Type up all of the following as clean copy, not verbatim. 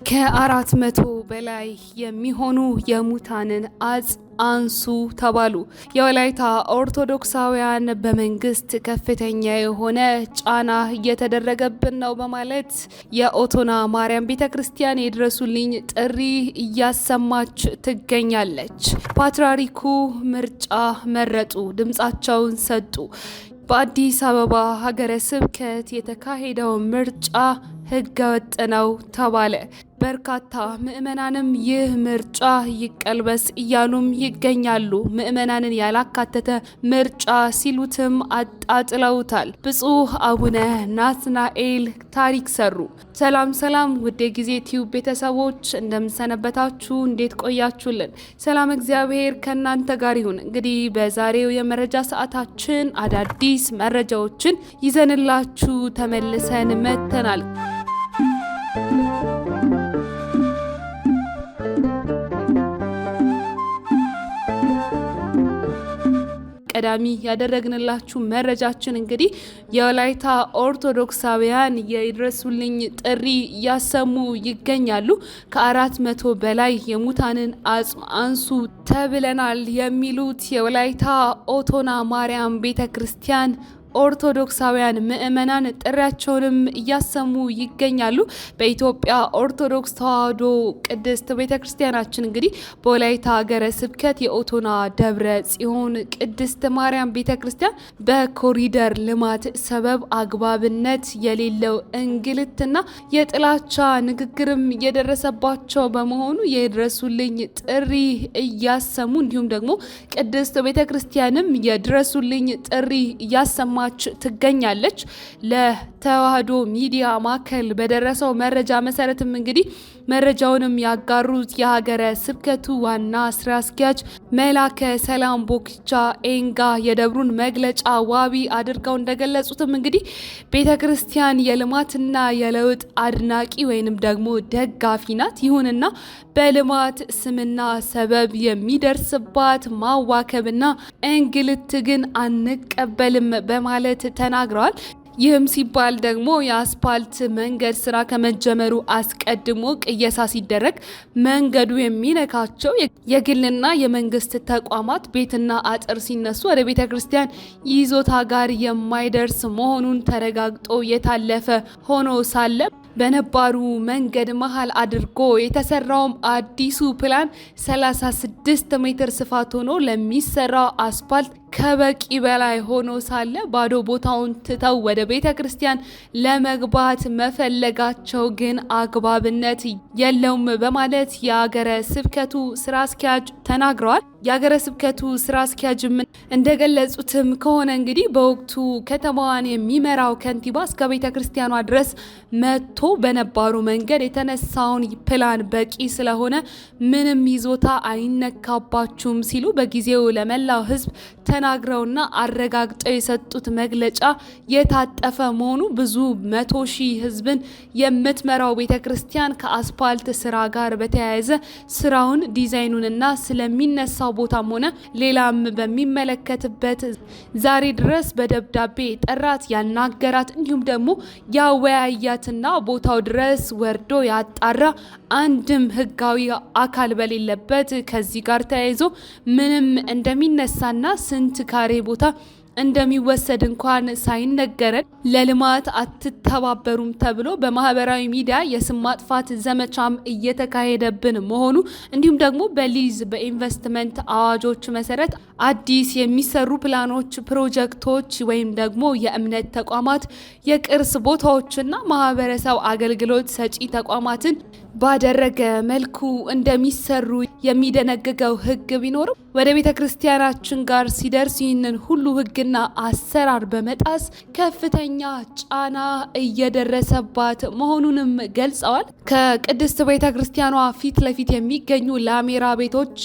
ከ400 በላይ የሚሆኑ የሙታንን አጽም አንሱ ተባሉ። የወላይታ ኦርቶዶክሳውያን በመንግስት ከፍተኛ የሆነ ጫና እየተደረገብን ነው በማለት የኦቶና ማርያም ቤተክርስቲያን የድረሱልኝ ጥሪ እያሰማች ትገኛለች። ፓትርያርኩ ምርጫ መረጡ፣ ድምጻቸውን ሰጡ። በአዲስ አበባ ሀገረ ስብከት የተካሄደው ምርጫ ህገወጥ ነው ተባለ። በርካታ ምዕመናንም ይህ ምርጫ ይቀልበስ እያሉም ይገኛሉ። ምዕመናንን ያላካተተ ምርጫ ሲሉትም አጣጥለውታል። ብፁዕ አቡነ ናትናኤል ታሪክ ሰሩ። ሰላም ውድ የጊዜ ቲዩብ ቤተሰቦች እንደምሰነበታችሁ፣ እንዴት ቆያችሁልን? ሰላም እግዚአብሔር ከእናንተ ጋር ይሁን። እንግዲህ በዛሬው የመረጃ ሰዓታችን አዳዲስ መረጃዎችን ይዘንላችሁ ተመልሰን መጥተናል። ቀዳሚ ያደረግንላችሁ መረጃችን እንግዲህ የወላይታ ኦርቶዶክሳውያን የድረሱልኝ ጥሪ እያሰሙ ይገኛሉ። ከ400 በላይ የሙታንን አጽም አንሱ ተብለናል የሚሉት የወላይታ ኦቶና ማርያም ቤተክርስቲያን ኦርቶዶክሳውያን ምዕመናን ጥሪያቸውንም እያሰሙ ይገኛሉ። በኢትዮጵያ ኦርቶዶክስ ተዋሕዶ ቅድስት ቤተክርስቲያናችን እንግዲህ በወላይታ ሀገረ ስብከት የኦቶና ደብረ ጽዮን ቅድስት ማርያም ቤተክርስቲያን በኮሪደር ልማት ሰበብ አግባብነት የሌለው እንግልትና የጥላቻ ንግግርም የደረሰባቸው በመሆኑ የድረሱልኝ ጥሪ እያሰሙ እንዲሁም ደግሞ ቅድስት ቤተክርስቲያንም የድረሱልኝ ጥሪ እያሰማ ትገኛለች። ለተዋሕዶ ሚዲያ ማዕከል በደረሰው መረጃ መሰረትም እንግዲህ መረጃውንም ያጋሩት የሀገረ ስብከቱ ዋና ስራ አስኪያጅ መላከ ሰላም ቦክቻ ኤንጋ የደብሩን መግለጫ ዋቢ አድርገው እንደገለጹትም እንግዲህ ቤተክርስቲያን የልማትና የለውጥ አድናቂ ወይንም ደግሞ ደጋፊ ናት። ይሁንና በልማት ስምና ሰበብ የሚደርስባት ማዋከብና እንግልት ግን አንቀበልም በማለት ተናግረዋል። ይህም ሲባል ደግሞ የአስፓልት መንገድ ስራ ከመጀመሩ አስቀድሞ ቅየሳ ሲደረግ መንገዱ የሚነካቸው የግልና የመንግስት ተቋማት ቤትና አጥር ሲነሱ ወደ ቤተ ክርስቲያን ይዞታ ጋር የማይደርስ መሆኑን ተረጋግጦ የታለፈ ሆኖ ሳለ በነባሩ መንገድ መሃል አድርጎ የተሰራውም አዲሱ ፕላን 36 ሜትር ስፋት ሆኖ ለሚሰራው አስፓልት ከበቂ በላይ ሆኖ ሳለ ባዶ ቦታውን ትተው ወደ ቤተ ክርስቲያን ለመግባት መፈለጋቸው ግን አግባብነት የለውም በማለት የሀገረ ስብከቱ ስራ አስኪያጅ ተናግረዋል። የሀገረ ስብከቱ ስራ አስኪያጅ እንደገለጹትም ከሆነ እንግዲህ በወቅቱ ከተማዋን የሚመራው ከንቲባ እስከ ቤተ ክርስቲያኗ ድረስ መጥቶ በነባሩ መንገድ የተነሳውን ፕላን በቂ ስለሆነ ምንም ይዞታ አይነካባችሁም ሲሉ በጊዜው ለመላው ሕዝብ ተናግረውና አረጋግጠው የሰጡት መግለጫ የታጠፈ መሆኑ ብዙ 100,000 ሕዝብን የምትመራው ቤተ ክርስቲያን ከአስፓልት ስራ ጋር በተያያዘ ስራውን ዲዛይኑንና ስለሚነሳው ቦታም ሆነ ሌላም በሚመለከትበት ዛሬ ድረስ በደብዳቤ ጠራት ያናገራት እንዲሁም ደግሞ ያወያያትና ቦታው ድረስ ወርዶ ያጣራ አንድም ህጋዊ አካል በሌለበት ከዚህ ጋር ተያይዞ ምንም እንደሚነሳና ስንት ካሬ ቦታ እንደሚወሰድ እንኳን ሳይነገረን ለልማት አትተባበሩም ተብሎ በማህበራዊ ሚዲያ የስም ማጥፋት ዘመቻም እየተካሄደብን መሆኑ እንዲሁም ደግሞ በሊዝ በኢንቨስትመንት አዋጆች መሰረት አዲስ የሚሰሩ ፕላኖች፣ ፕሮጀክቶች ወይም ደግሞ የእምነት ተቋማት የቅርስ ቦታዎችና ማህበረሰብ አገልግሎት ሰጪ ተቋማትን ባደረገ መልኩ እንደሚሰሩ የሚደነግገው ህግ ቢኖርም ወደ ቤተ ክርስቲያናችን ጋር ሲደርስ ይህንን ሁሉ ህግና አሰራር በመጣስ ከፍተኛ ጫና እየደረሰባት መሆኑንም ገልጸዋል። ከቅድስት ቤተ ክርስቲያኗ ፊት ለፊት የሚገኙ ላሜራ ቤቶች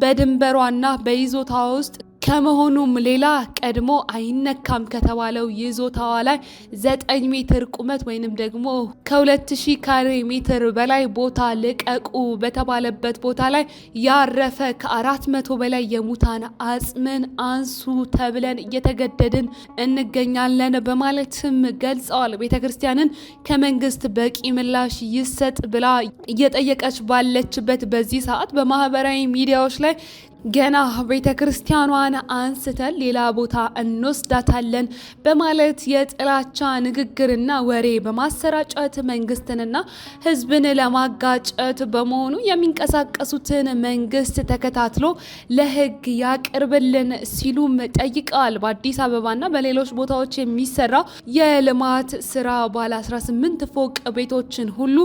በድንበሯና በይዞታ ውስጥ ከመሆኑም ሌላ ቀድሞ አይነካም ከተባለው ይዞታዋ ላይ 9 ሜትር ቁመት ወይንም ደግሞ ከ2000 ካሬ ሜትር በላይ ቦታ ልቀቁ በተባለበት ቦታ ላይ ያረፈ ከ400 በላይ የሙታን አጽምን አንሱ ተብለን እየተገደድን እንገኛለን በማለትም ገልጸዋል። ቤተክርስቲያንን ከመንግስት በቂ ምላሽ ይሰጥ ብላ እየጠየቀች ባለችበት በዚህ ሰዓት በማህበራዊ ሚዲያዎች ላይ ገና ቤተክርስቲያኗን አንስተን ሌላ ቦታ እንወስዳታለን በማለት የጥላቻ ንግግርና ወሬ በማሰራጨት መንግስትንና ህዝብን ለማጋጨት በመሆኑ የሚንቀሳቀሱትን መንግስት ተከታትሎ ለህግ ያቅርብልን ሲሉም ጠይቀዋል። በአዲስ አበባና በሌሎች ቦታዎች የሚሰራው የልማት ስራ ባለ 18 ፎቅ ቤቶችን ሁሉ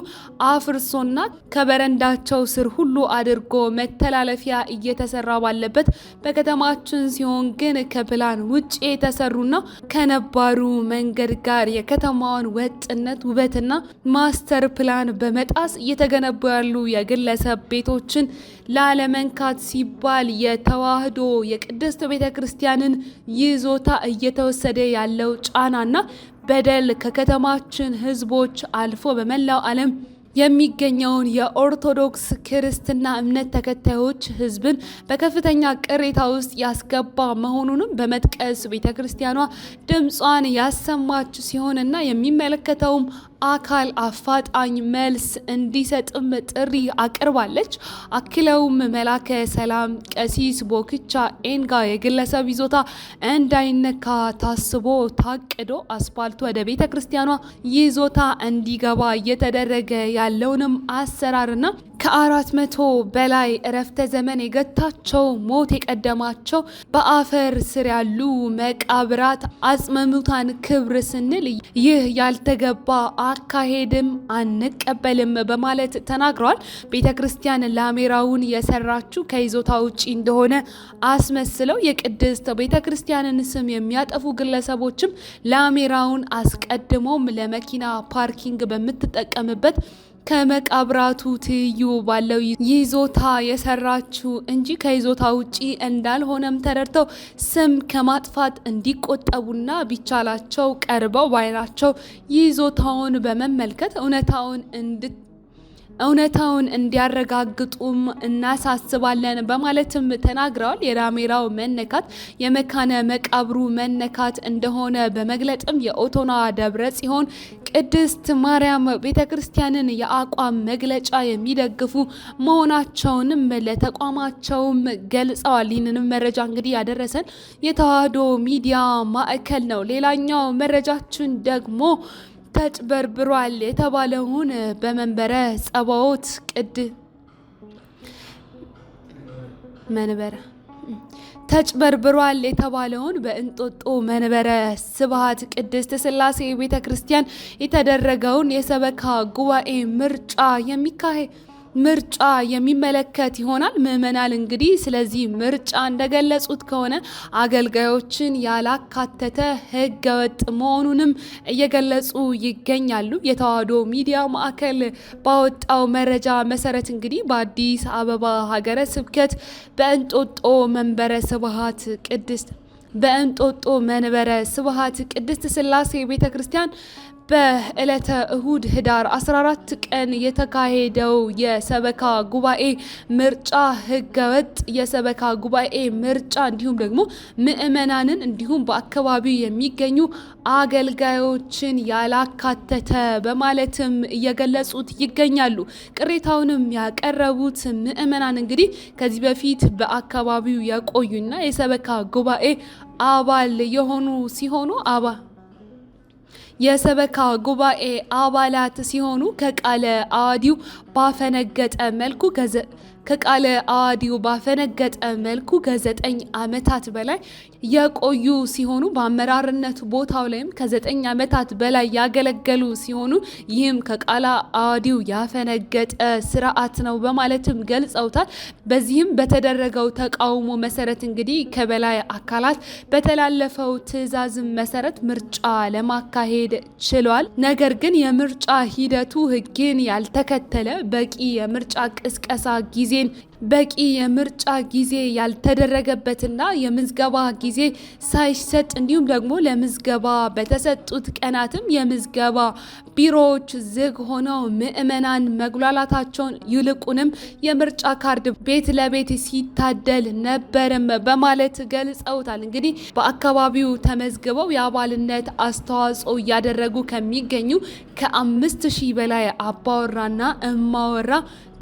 አፍርሶና ከበረንዳቸው ስር ሁሉ አድርጎ መተላለፊያ እየተሰራ ባለበት በከተማችን ሲሆን ግን ከፕላን ውጪ የተሰሩና ከነባሩ መንገድ ጋር የከተማዋን ወጥነት ውበትና ማስተር ፕላን በመጣስ እየተገነቡ ያሉ የግለሰብ ቤቶችን ላለመንካት ሲባል የተዋህዶ የቅድስት ቤተክርስቲያንን ይዞታ እየተወሰደ ያለው ጫናና በደል ከከተማችን ህዝቦች አልፎ በመላው ዓለም የሚገኘውን የኦርቶዶክስ ክርስትና እምነት ተከታዮች ህዝብን በከፍተኛ ቅሬታ ውስጥ ያስገባ መሆኑንም በመጥቀስ ቤተክርስቲያኗ ድምጿን ያሰማች ሲሆንና የሚመለከተውም አካል አፋጣኝ መልስ እንዲሰጥም ጥሪ አቅርባለች። አክለውም መላከ ሰላም ቀሲስ ቦክቻ ኤንጋ የግለሰብ ይዞታ እንዳይነካ ታስቦ ታቅዶ አስፓልቱ ወደ ቤተክርስቲያኗ ይዞታ እንዲገባ እየተደረገ ያለውንም አሰራርና ከ400 በላይ እረፍተ ዘመን የገታቸው ሞት የቀደማቸው በአፈር ስር ያሉ መቃብራት አጽመሙታን ክብር ስንል ይህ ያልተገባ አካሄድም አንቀበልም በማለት ተናግረዋል። ቤተክርስቲያን ላሜራውን የሰራችው ከይዞታ ውጪ እንደሆነ አስመስለው የቅድስት ቤተክርስቲያንን ስም የሚያጠፉ ግለሰቦችም ላሜራውን አስቀድሞም ለመኪና ፓርኪንግ በምትጠቀምበት ከመቃብራቱ ትይዩ ባለው ይዞታ የሰራችው እንጂ ከይዞታ ውጪ እንዳልሆነም ተረድተው ስም ከማጥፋት እንዲቆጠቡና ቢቻላቸው ቀርበው ባይናቸው ይዞታውን በመመልከት እውነታውን እንዲያረጋግጡም እናሳስባለን በማለትም ተናግረዋል። የላሜራው መነካት የመካነ መቃብሩ መነካት እንደሆነ በመግለጥም የኦቶና ደብረ ጽዮን ቅድስት ማርያም ቤተክርስቲያንን የአቋም መግለጫ የሚደግፉ መሆናቸውንም ለተቋማቸውም ገልጸዋል። ይህንንም መረጃ እንግዲህ ያደረሰን የተዋህዶ ሚዲያ ማዕከል ነው። ሌላኛው መረጃችን ደግሞ ተጭበርብሯል የተባለውን በመንበረ ጸባዖት ተጭበርብሯል የተባለውን በእንጦጦ መንበረ ስብሐት ቅድስት ሥላሴ ቤተክርስቲያን የተደረገውን የሰበካ ጉባኤ ምርጫ የሚመለከት ይሆናል። ምዕመናን እንግዲህ ስለዚህ ምርጫ እንደገለጹት ከሆነ አገልጋዮችን ያላካተተ ህገወጥ መሆኑንም እየገለጹ ይገኛሉ። የተዋህዶ ሚዲያ ማዕከል ባወጣው መረጃ መሰረት እንግዲህ በአዲስ አበባ ሀገረ ስብከት በእንጦጦ መንበረ ስብሐት ቅድስት ሥላሴ ቤተክርስቲያን በዕለተ እሁድ ህዳር 14 ቀን የተካሄደው የሰበካ ጉባኤ ምርጫ ህገወጥ የሰበካ ጉባኤ ምርጫ እንዲሁም ደግሞ ምዕመናንን እንዲሁም በአካባቢው የሚገኙ አገልጋዮችን ያላካተተ በማለትም እየገለጹት ይገኛሉ። ቅሬታውንም ያቀረቡት ምዕመናን እንግዲህ ከዚህ በፊት በአካባቢው የቆዩና የሰበካ ጉባኤ አባል የሆኑ ሲሆኑ የሰበካ ጉባኤ አባላት ሲሆኑ ከቃለ አዋዲው ባፈነገጠ መልኩ ከ9 ዓመታት በላይ የቆዩ ሲሆኑ በአመራርነት ቦታው ላይም ከ9 ዓመታት በላይ ያገለገሉ ሲሆኑ ይህም ከቃለ አዋዲው ያፈነገጠ ስርዓት ነው በማለትም ገልጸውታል። በዚህም በተደረገው ተቃውሞ መሰረት እንግዲህ ከበላይ አካላት በተላለፈው ትዕዛዝ መሰረት ምርጫ ለማካሄድ ችሏል። ነገር ግን የምርጫ ሂደቱ ህግን ያልተከተለ በቂ የምርጫ ቅስቀሳ ጊዜን በቂ የምርጫ ጊዜ ያልተደረገበትና የምዝገባ ጊዜ ሳይሰጥ እንዲሁም ደግሞ ለምዝገባ በተሰጡት ቀናትም የምዝገባ ቢሮዎች ዝግ ሆነው ምዕመናን መጉላላታቸውን ይልቁንም የምርጫ ካርድ ቤት ለቤት ሲታደል ነበርም በማለት ገልጸውታል። እንግዲህ በአካባቢው ተመዝግበው የአባልነት አስተዋጽኦ እያደረጉ ከሚገኙ ከ5000 በላይ አባወራና እማወራ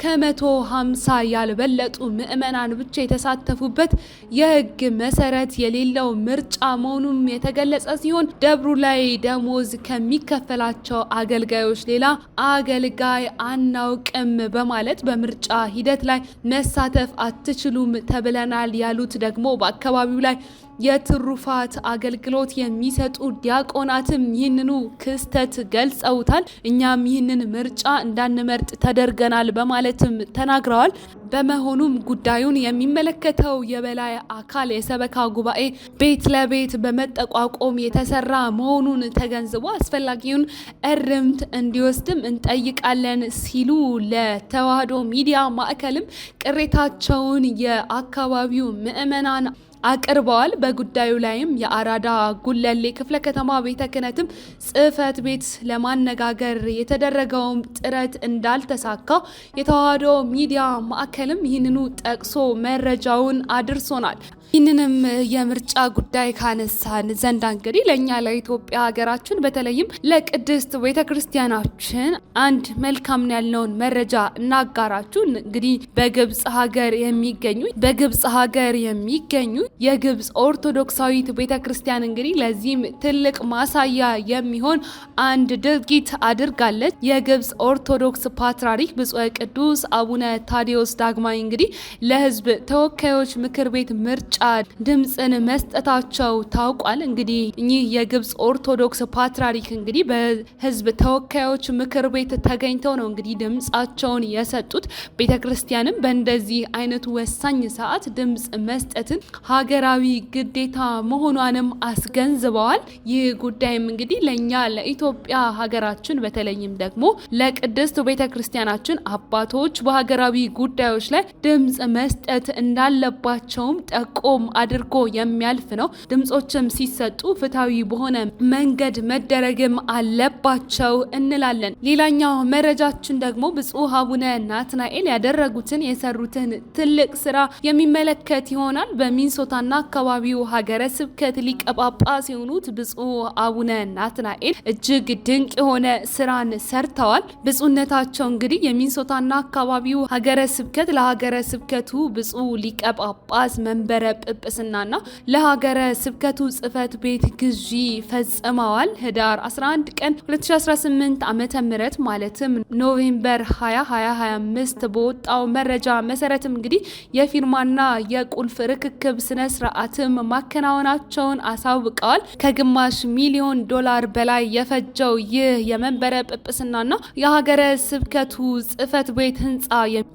ከ150 ያልበለጡ ምዕመናን ብቻ የተሳተፉበት የህግ መሰረት የሌለው ምርጫ መሆኑም የተገለጸ ሲሆን ደብሩ ላይ ደሞዝ ከሚከፈላቸው አገልጋዮች ሌላ አገልጋይ አናውቅም በማለት በምርጫ ሂደት ላይ መሳተፍ አትችሉም ተብለናል ያሉት ደግሞ በአካባቢው ላይ የትሩፋት አገልግሎት የሚሰጡ ዲያቆናትም ይህንኑ ክስተት ገልጸውታል። እኛም ይህንን ምርጫ እንዳንመርጥ ተደርገናል በማለትም ተናግረዋል። በመሆኑም ጉዳዩን የሚመለከተው የበላይ አካል የሰበካ ጉባኤ ቤት ለቤት በመጠቋቆም የተሰራ መሆኑን ተገንዝቦ አስፈላጊውን እርምት እንዲወስድም እንጠይቃለን ሲሉ ለተዋህዶ ሚዲያ ማዕከልም ቅሬታቸውን የአካባቢው ምዕመናን አቅርበዋል። በጉዳዩ ላይም የአራዳ ጉለሌ ክፍለ ከተማ ቤተ ክህነትም ጽሕፈት ቤት ለማነጋገር የተደረገውም ጥረት እንዳልተሳካ የተዋህዶ ሚዲያ ማዕከልም ይህንኑ ጠቅሶ መረጃውን አድርሶናል። ይህንንም የምርጫ ጉዳይ ካነሳን ዘንዳ እንግዲህ ለእኛ ለኢትዮጵያ ሀገራችን በተለይም ለቅድስት ቤተክርስቲያናችን አንድ መልካም ያልነውን መረጃ እናጋራችሁ። እንግዲህ በግብጽ ሀገር የሚገኙ የግብጽ ኦርቶዶክሳዊት ቤተክርስቲያን እንግዲህ ለዚህም ትልቅ ማሳያ የሚሆን አንድ ድርጊት አድርጋለች። የግብጽ ኦርቶዶክስ ፓትርያርክ ብፁዕ ቅዱስ አቡነ ታዲዮስ ዳግማዊ እንግዲህ ለሕዝብ ተወካዮች ምክር ቤት ምርጫ ድምጽን መስጠታቸው ታውቋል። እንግዲህ እኚህ የግብጽ ኦርቶዶክስ ፓትርያርክ እንግዲህ በሕዝብ ተወካዮች ምክር ቤት ተገኝተው ነው እንግዲህ ድምጻቸውን የሰጡት። ቤተክርስቲያንም በእንደዚህ አይነቱ ወሳኝ ሰዓት ድምጽ መስጠትን ሀገራዊ ግዴታ መሆኗንም አስገንዝበዋል። ይህ ጉዳይም እንግዲህ ለእኛ ለኢትዮጵያ ሀገራችን በተለይም ደግሞ ለቅድስት ቤተክርስቲያናችን አባቶች በሀገራዊ ጉዳዮች ላይ ድምጽ መስጠት እንዳለባቸውም ጠቆም አድርጎ የሚያልፍ ነው። ድምጾችም ሲሰጡ ፍትሃዊ በሆነ መንገድ መደረግም አለባቸው እንላለን። ሌላኛው መረጃችን ደግሞ ብፁዕ አቡነ ናትናኤል የሰሩትን ትልቅ ስራ የሚመለከት ይሆናል። በሚንሶታና አካባቢው ሀገረ ስብከት ሊቀ ጳጳስ የሆኑት ብፁዕ አቡነ ናትናኤል እጅግ ድንቅ የሆነ ስራን ሰርተዋል። ብፁዕነታቸው እንግዲህ የሚንሶታና አካባቢው ሀገረ ስብከት ለሀገረ ስብከቱ ብፁዕ ሊቀ ጳጳስ መንበረ ጵጵስናና ለሀገረ ስብከቱ ጽሕፈት ቤት ግዢ ፈጽመዋል። ህዳር 11 ቀን 2018 ዓመተ ምህረት ማለትም ኖቬምበር 2025 በወጣው መረጃ መሰረትም እንግዲህ የፊርማና የቁልፍ ርክክብ ስነ ስርዓትም ማከናወናቸውን አሳውቀዋል። ከግማሽ ሚሊዮን ዶላር በላይ የፈጀው ይህ የመንበረ ጵጵስናና የሀገረ ስብከቱ ጽሕፈት ቤት ህንፃ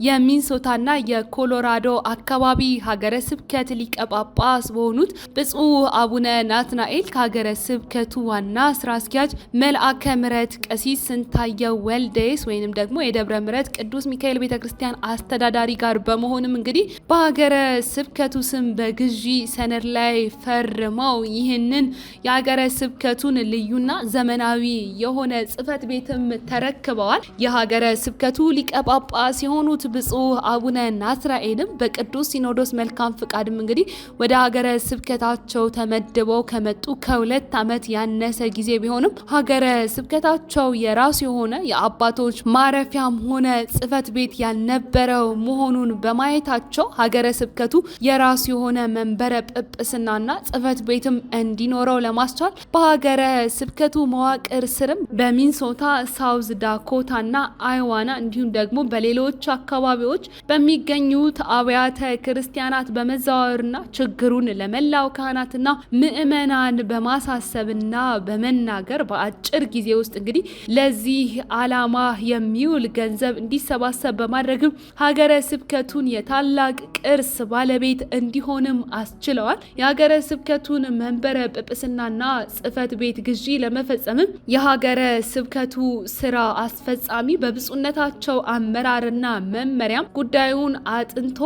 የሚንሶታና የኮሎራዶ አካባቢ ሀገረ ስብከት ሊቀ ጳጳስ በሆኑት ብፁዕ አቡነ ናትናኤል ከሀገረ ስብከቱ ዋና ስራ አስኪያጅ መልአከ ምሕረት ቀሲስ ስንታየው ወልደየስ ወይንም ደግሞ የደብረ ምሕረት ቅዱስ ሚካኤል ቤተክርስቲያን አስተዳዳሪ ጋር በመሆንም እንግዲህ በሀገረ ስብከቱ ስም በግዢ ሰነድ ላይ ፈርመው ይህንን የሀገረ ስብከቱን ልዩና ዘመናዊ የሆነ ጽሕፈት ቤትም ተረክበዋል። የሀገረ ስብከቱ ሊቀ ጳጳስ የሆኑት ብፁዕ አቡነ ናትናኤልም በቅዱስ ሲኖዶስ መልካም ፍቃድም እንግዲህ ወደ ሀገረ ስብከታቸው ተመድበው ከመጡ ከ2 ዓመት ያነሰ ጊዜ ቢሆንም ሀገረ ስብከታቸው የራሱ የሆነ የአባቶች ማረፊያም ሆነ ጽሕፈት ቤት ያልነበረው መሆኑን በማየታቸው ሀገረ ስብከቱ የራሱ የሆነ መንበረ ጵጵስናና ጽሕፈት ቤትም እንዲኖረው ለማስቻል በሀገረ ስብከቱ መዋቅር ስርም በሚንሶታ፣ ሳውዝ ዳኮታና አይዋና እንዲሁም ደግሞ በሌሎች አካባቢዎች በሚገኙት አብያተ ክርስቲያናት በመዘዋወርና ችግሩን ለመላው ካህናትና ምዕመናን በማሳሰብና በመናገር በአጭር ጊዜ ውስጥ እንግዲህ ለዚህ ዓላማ የሚውል ገንዘብ እንዲሰባሰብ በማድረግም ሀገረ ስብከቱን የታላቅ ቅርስ ባለቤት እንዲሆንም አስችለዋል። የሀገረ ስብከቱን መንበረ ጵጵስናና ጽሕፈት ቤት ግዢ ለመፈጸምም የሀገረ ስብከቱ ስራ አስፈጻሚ በብፁዕነታቸው አመራርና መመሪያም ጉዳዩን አጥንቶ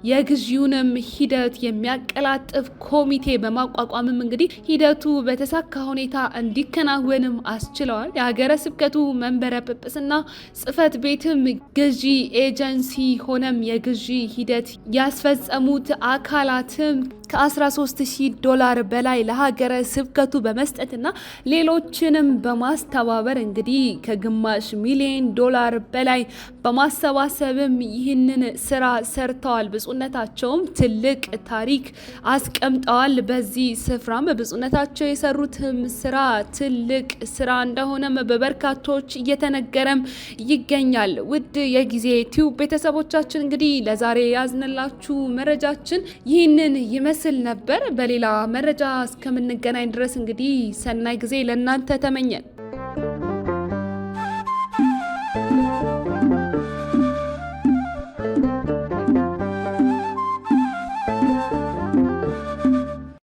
የግዢውንም ሂደት የሚያቀላጥፍ ኮሚቴ በማቋቋምም እንግዲህ ሂደቱ በተሳካ ሁኔታ እንዲከናወንም አስችለዋል። የሀገረ ስብከቱ መንበረ ጵጵስና ጽሕፈት ቤትም ግዢ ኤጀንሲ ሆነም የግዢ ሂደት ያስፈጸሙት አካላትም ከ$13,000 በላይ ለሀገረ ስብከቱ በመስጠትና ሌሎችንም በማስተባበር እንግዲህ ከግማሽ ሚሊዮን ዶላር በላይ በማሰባሰብም ይህንን ስራ ሰርተዋል። ብፁዕነታቸውም ትልቅ ታሪክ አስቀምጠዋል። በዚህ ስፍራም ብፁዕነታቸው የሰሩትም ስራ ትልቅ ስራ እንደሆነም በበርካቶች እየተነገረም ይገኛል። ውድ የጊዜ ቲዩብ ቤተሰቦቻችን እንግዲህ ለዛሬ ያዝንላችሁ መረጃችን ይህንን ይመስል ነበር። በሌላ መረጃ እስከምንገናኝ ድረስ እንግዲህ ሰናይ ጊዜ ለእናንተ ተመኘን።